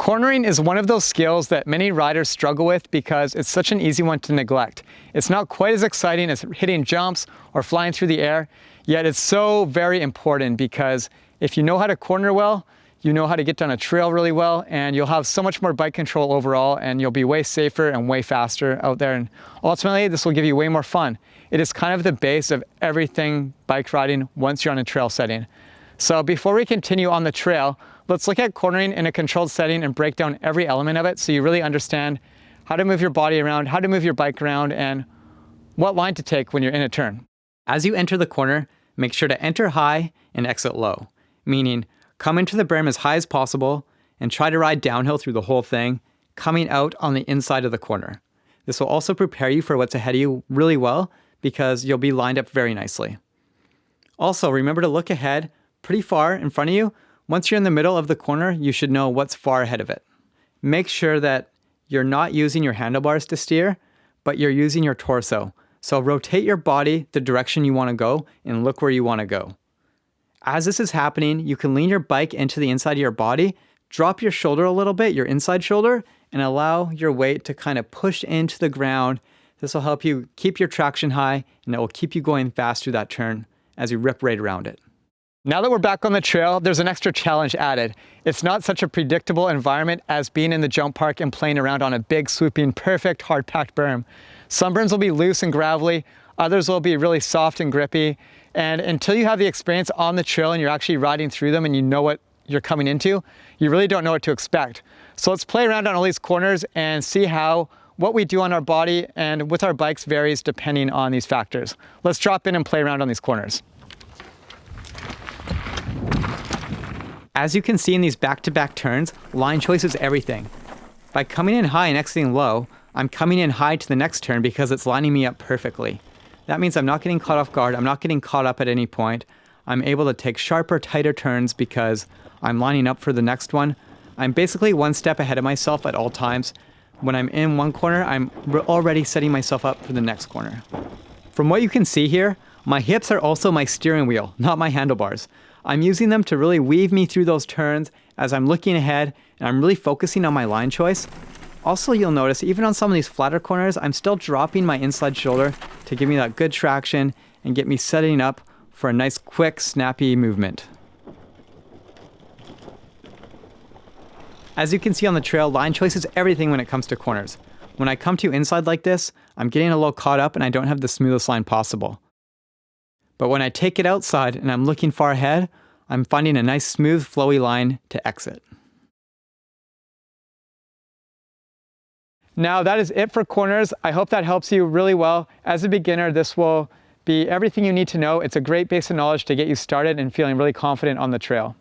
Cornering is one of those skills that many riders struggle with because it's such an easy one to neglect. It's not quite as exciting as hitting jumps or flying through the air, yet it's so very important because if you know how to corner well, you know how to get down a trail really well, and you'll have so much more bike control overall, and you'll be way safer and way faster out there. And ultimately, this will give you way more fun. It is kind of the base of everything bike riding once you're on a trail setting. So before we continue on the trail, let's look at cornering in a controlled setting and break down every element of it so you really understand how to move your body around, how to move your bike around, and what line to take when you're in a turn. As you enter the corner, make sure to enter high and exit low, meaning come into the berm as high as possible and try to ride downhill through the whole thing, coming out on the inside of the corner. This will also prepare you for what's ahead of you really well because you'll be lined up very nicely. Also, remember to look ahead pretty far in front of you. Once you're in the middle of the corner, you should know what's far ahead of it. Make sure that you're not using your handlebars to steer, but you're using your torso. So rotate your body the direction you want to go and look where you want to go. As this is happening, you can lean your bike into the inside of your body, drop your shoulder a little bit, your inside shoulder, and allow your weight to kind of push into the ground. This will help you keep your traction high, and it will keep you going fast through that turn as you rip right around it. Now that we're back on the trail, there's an extra challenge added. It's not such a predictable environment as being in the jump park and playing around on a big, swooping, perfect, hard-packed berm. Some berms will be loose and gravelly, others will be really soft and grippy, and until you have the experience on the trail and you're actually riding through them and you know what you're coming into, you really don't know what to expect. So let's play around on all these corners and see how what we do on our body and with our bikes varies depending on these factors. Let's drop in and play around on these corners. As you can see in these back-to-back turns, line choice is everything. By coming in high and exiting low, I'm coming in high to the next turn because it's lining me up perfectly. That means I'm not getting caught off guard, I'm not getting caught up at any point. I'm able to take sharper, tighter turns because I'm lining up for the next one. I'm basically one step ahead of myself at all times. When I'm in one corner, I'm already setting myself up for the next corner. From what you can see here, my hips are also my steering wheel, not my handlebars. I'm using them to really weave me through those turns as I'm looking ahead, and I'm really focusing on my line choice. Also, you'll notice even on some of these flatter corners, I'm still dropping my inside shoulder to give me that good traction and get me setting up for a nice, quick, snappy movement. As you can see on the trail, line choice is everything when it comes to corners. When I come to inside like this, I'm getting a little caught up and I don't have the smoothest line possible. But when I take it outside and I'm looking far ahead, I'm finding a nice smooth flowy line to exit. Now that is it for corners. I hope that helps you really well. As a beginner, this will be everything you need to know. It's a great base of knowledge to get you started and feeling really confident on the trail.